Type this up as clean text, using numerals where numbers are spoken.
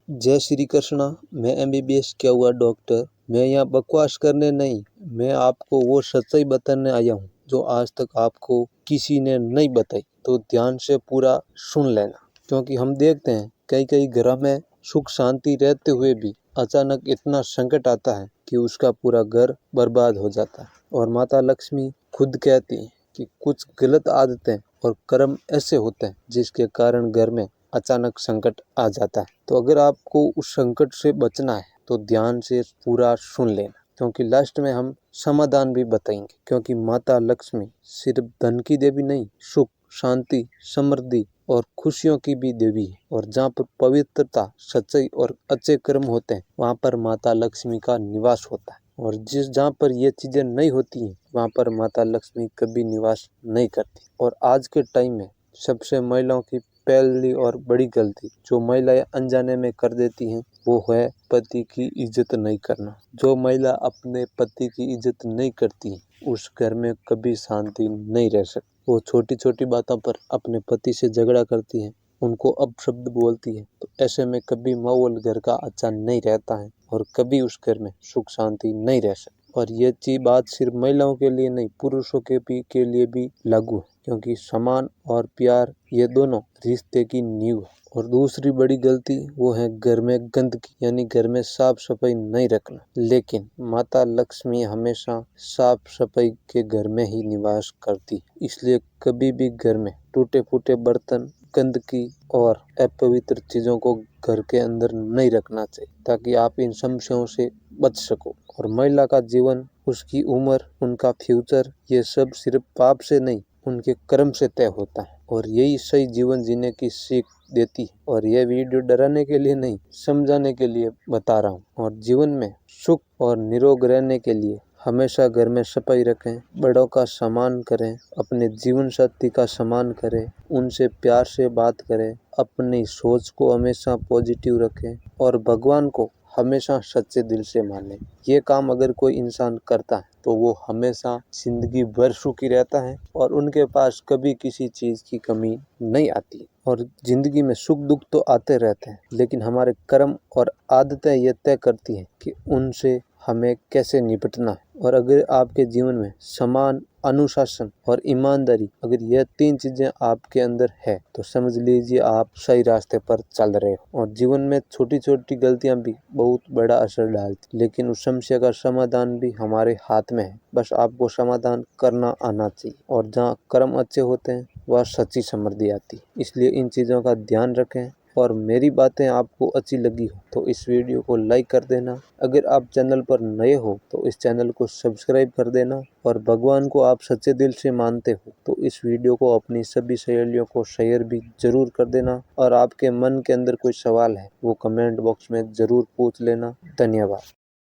जय श्री कृष्णा। मैं एमबीबीएस किया हुआ डॉक्टर। मैं यहाँ बकवास करने नहीं, मैं आपको वो सच्चाई बताने आया हूँ जो आज तक आपको किसी ने नहीं बताई। तो ध्यान से पूरा सुन लेना, क्योंकि हम देखते हैं कई कई घरों में सुख शांति रहते हुए भी अचानक इतना संकट आता है कि उसका पूरा घर बर्बाद हो जाता है। और माता लक्ष्मी खुद कहती है कि कुछ गलत आदतें और कर्म ऐसे होते हैं जिसके कारण घर में अचानक संकट आ जाता है। तो अगर आपको उस संकट से बचना है तो ध्यान से पूरा सुन लेना, क्योंकि लास्ट में हम समाधान भी बताएंगे। क्योंकि माता लक्ष्मी सिर्फ धन की देवी नहीं, सुख शांति समृद्धि और खुशियों की भी देवी है। और जहाँ पर पवित्रता सच्चाई और अच्छे कर्म होते हैं वहाँ पर माता लक्ष्मी का निवास होता है। और जहाँ पर ये चीजें नहीं होती हैं वहाँ पर माता लक्ष्मी कभी निवास नहीं करती। और आज के टाइम में सबसे महिलाओं की पहली और बड़ी गलती जो महिलाएं अनजाने में कर देती हैं वो है पति की इज्जत नहीं करना। जो महिला अपने पति की इज्जत नहीं करती उस घर में कभी शांति नहीं रह सकती। वो छोटी छोटी बातों पर अपने पति से झगड़ा करती है, उनको अपशब्द बोलती है। तो ऐसे में कभी माहौल घर का अच्छा नहीं रहता है और कभी उस घर में सुख शांति नहीं रह सकती। और ये चीज बात सिर्फ महिलाओं के लिए नहीं, पुरुषों के लिए भी लागू है, क्योंकि सम्मान और प्यार ये दोनों रिश्ते की नींव है। और दूसरी बड़ी गलती वो है घर में गंदगी, यानी घर में साफ सफाई नहीं रखना। लेकिन माता लक्ष्मी हमेशा साफ सफाई के घर में ही निवास करती, इसलिए कभी भी घर में टूटे फूटे बर्तन, गंदगी और अपवित्र चीजों को घर के अंदर नहीं रखना चाहिए, ताकि आप इन समस्याओं से बच सको। और महिला का जीवन, उसकी उम्र, उनका फ्यूचर, ये सब सिर्फ पाप से नहीं उनके कर्म से तय होता है। और यही सही जीवन जीने की सीख देती है। और यह वीडियो डराने के लिए नहीं, समझाने के लिए बता रहा हूँ। और जीवन में सुख और निरोग रहने के लिए हमेशा घर में सफाई रखें, बड़ों का सम्मान करें, अपने जीवन साथी का सम्मान करें, उनसे प्यार से बात करें, अपनी सोच को हमेशा पॉजिटिव रखें और भगवान को हमेशा सच्चे दिल से माने। ये काम अगर कोई इंसान करता है तो वो हमेशा जिंदगी भर सुखी रहता है और उनके पास कभी किसी चीज की कमी नहीं आती। और जिंदगी में सुख दुख तो आते रहते हैं, लेकिन हमारे कर्म और आदतें ये तय करती हैं कि उनसे हमें कैसे निपटना है। और अगर आपके जीवन में सम्मान, अनुशासन और ईमानदारी, अगर यह तीन चीजें आपके अंदर है तो समझ लीजिए आप सही रास्ते पर चल रहे हो। और जीवन में छोटी छोटी गलतियां भी बहुत बड़ा असर डालती, लेकिन उस समस्या का समाधान भी हमारे हाथ में है, बस आपको समाधान करना आना चाहिए। और जहाँ कर्म अच्छे होते हैं वह सच्ची समृद्धि आती है। इसलिए इन चीज़ों का ध्यान रखें। और मेरी बातें आपको अच्छी लगी हो तो इस वीडियो को लाइक कर देना। अगर आप चैनल पर नए हो तो इस चैनल को सब्सक्राइब कर देना। और भगवान को आप सच्चे दिल से मानते हो तो इस वीडियो को अपनी सभी सहेलियों को शेयर भी जरूर कर देना। और आपके मन के अंदर कोई सवाल है वो कमेंट बॉक्स में जरूर पूछ लेना। धन्यवाद।